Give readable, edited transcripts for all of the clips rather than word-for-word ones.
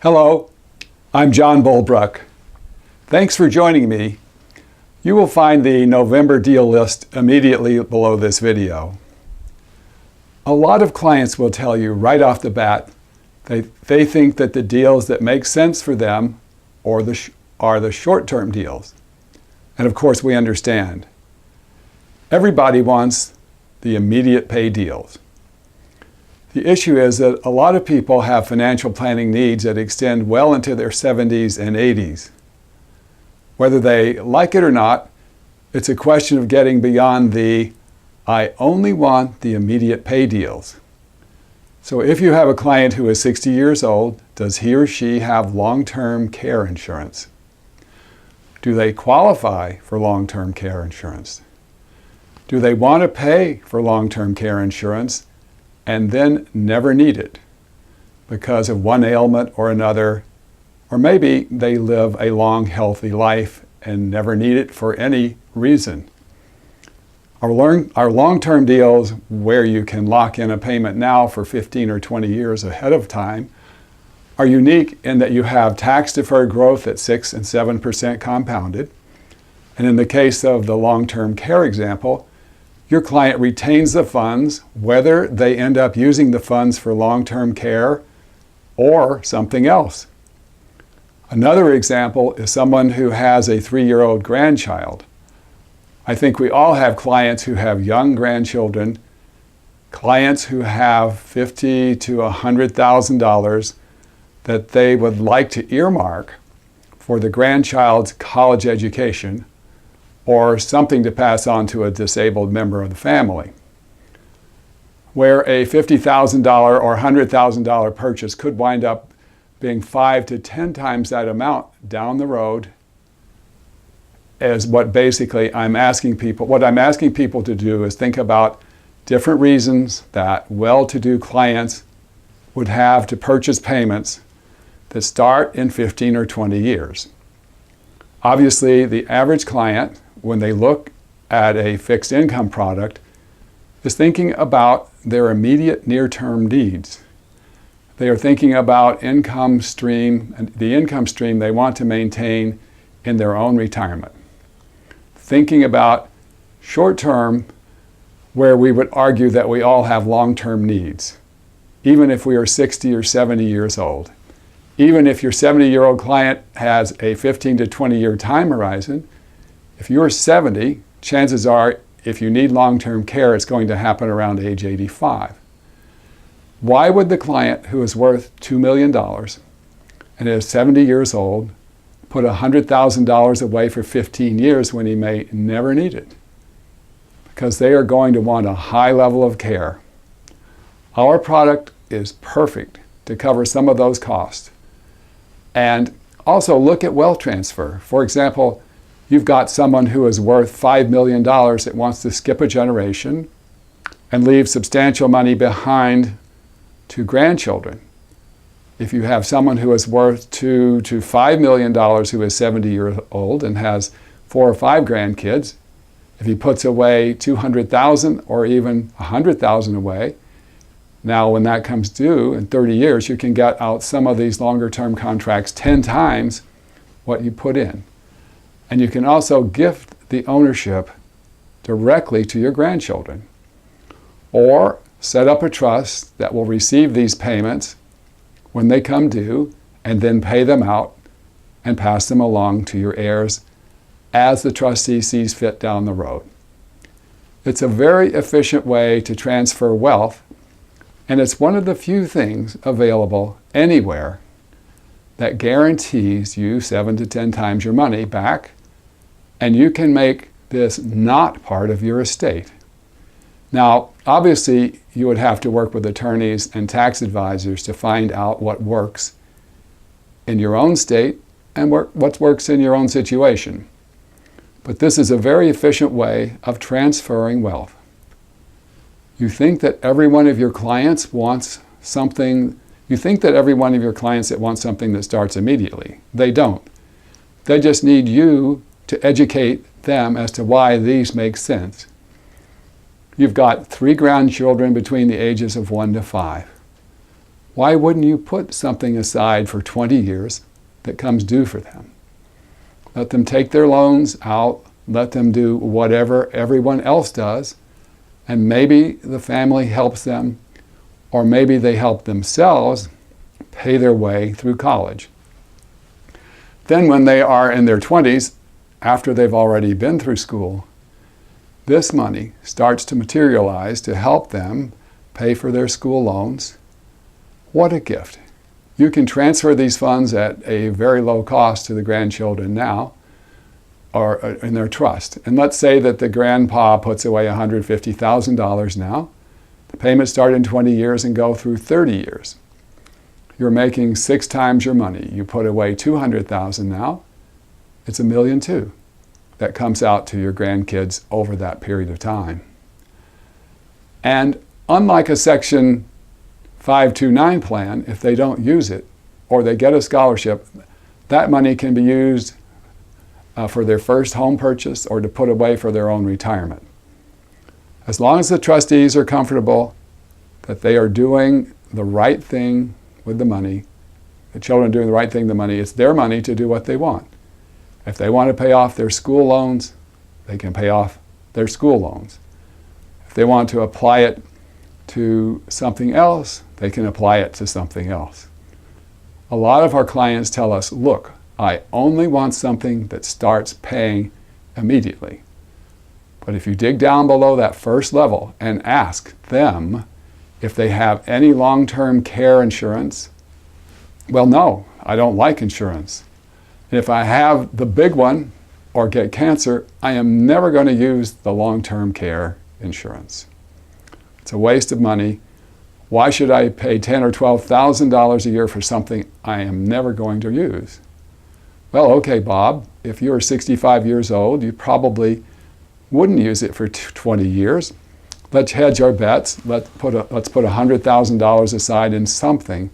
Hello, I'm John Bulbrook. Thanks for joining me. You will find the November deal list immediately below this video. A lot of clients will tell you right off the bat they think that the deals that make sense for them are the short-term deals. And of course we understand. Everybody wants the immediate pay deals. The issue is that a lot of people have financial planning needs that extend well into their 70s and 80s. Whether they like it or not, it's a question of getting beyond the I only want the immediate pay deals. So if you have a client who is 60 years old, does he or she have long-term care insurance? Do they qualify for long-term care insurance? Do they want to pay for long-term care insurance and then never need it because of one ailment or another, or maybe they live a long, healthy life and never need it for any reason? Our long-term deals, where you can lock in a payment now for 15 or 20 years ahead of time, are unique in that you have tax-deferred growth at 6 and 7% compounded. And in the case of the long-term care example, your client retains the funds, whether they end up using the funds for long-term care or something else. Another example is someone who has a 3-year-old grandchild. I think we all have clients who have young grandchildren, clients who have $50,000 to $100,000 that they would like to earmark for the grandchild's college education or something to pass on to a disabled member of the family, where a $50,000 or $100,000 purchase could wind up being 5 to 10 times that amount down the road, is what basically I'm asking people. What I'm asking people to do is think about different reasons that well-to-do clients would have to purchase payments that start in 15 or 20 years. Obviously, the average client, when they look at a fixed income product, is thinking about their immediate near-term needs. They are thinking about income stream, and the income stream they want to maintain in their own retirement. Thinking about short-term, where we would argue that we all have long-term needs, even if we are 60 or 70 years old. Even if your 70-year-old client has a 15 to 20-year time horizon, if you're 70, chances are if you need long-term care, it's going to happen around age 85. Why would the client who is worth $2 million and is 70 years old put $100,000 away for 15 years when he may never need it? Because they are going to want a high level of care. Our product is perfect to cover some of those costs. And also look at wealth transfer. For example, you've got someone who is worth $5 million that wants to skip a generation and leave substantial money behind to grandchildren. If you have someone who is worth $2 to $5 million who is 70 years old and has 4 or 5 grandkids, if he puts away $200,000 or even $100,000 away, now when that comes due in 30 years, you can get out some of these longer term contracts 10 times what you put in. And you can also gift the ownership directly to your grandchildren. Or set up a trust that will receive these payments when they come due and then pay them out and pass them along to your heirs as the trustee sees fit down the road. It's a very efficient way to transfer wealth, and it's one of the few things available anywhere that guarantees you 7 to 10 times your money back, and you can make this not part of your estate. Now, obviously, you would have to work with attorneys and tax advisors to find out what works in your own state and what works in your own situation. But this is a very efficient way of transferring wealth. You think that every one of your clients wants something, that starts immediately. They don't. They just need you to educate them as to why these make sense. You've got 3 grandchildren between the ages of 1 to 5. why wouldn't you put something aside for 20 years that comes due for them? Let them take their loans out, let them do whatever everyone else does, and maybe the family helps them, or maybe they help themselves pay their way through college. Then when they are in their 20s, after they've already been through school, this money starts to materialize to help them pay for their school loans. What a gift. You can transfer these funds at a very low cost to the grandchildren now, or in their trust. And let's say that the grandpa puts away $150,000 now. The payments start in 20 years and go through 30 years. You're making 6 times your money. You put away $200,000 now, it's $1.2 million that comes out to your grandkids over that period of time. And unlike a Section 529 plan, if they don't use it or they get a scholarship, that money can be used for their first home purchase or to put away for their own retirement. As long as the trustees are comfortable that they are doing the right thing with the money, the children are doing the right thing with the money, it's their money to do what they want. If they want to pay off their school loans, they can pay off their school loans. If they want to apply it to something else, they can apply it to something else. A lot of our clients tell us, look, I only want something that starts paying immediately. But if you dig down below that first level and ask them if they have any long-term care insurance, well, no, I don't like insurance. And if I have the big one or get cancer, I am never going to use the long-term care insurance. It's a waste of money. Why should I pay $10,000 or $12,000 a year for something I am never going to use? Well, okay, Bob, if you're 65 years old, you probably wouldn't use it for 20 years. Let's hedge our bets. Let's put $100,000 aside in something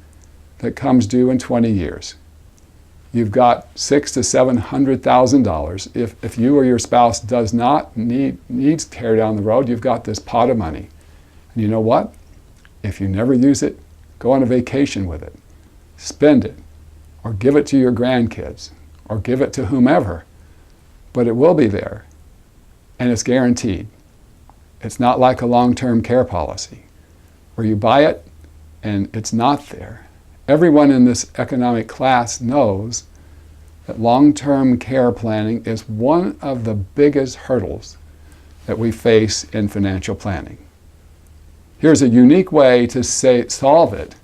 that comes due in 20 years. You've got $600,000 to $700,000. If you or your spouse does not needs care down the road, you've got this pot of money. And you know what? If you never use it, go on a vacation with it. Spend it, or give it to your grandkids, or give it to whomever. But it will be there, and it's guaranteed. It's not like a long-term care policy, where you buy it and it's not there. Everyone in this economic class knows that long-term care planning is one of the biggest hurdles that we face in financial planning. Here's a unique way to solve it.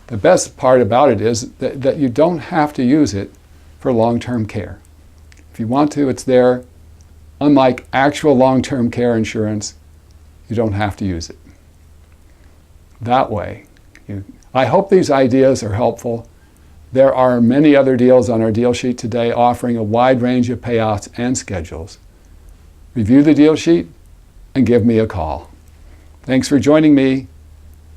The best part about it is that you don't have to use it for long-term care. If you want to, it's there. Unlike actual long-term care insurance, you don't have to use it. That way, I hope these ideas are helpful. There are many other deals on our deal sheet today offering a wide range of payouts and schedules. Review the deal sheet and give me a call. Thanks for joining me.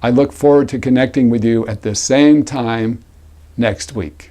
I look forward to connecting with you at the same time next week.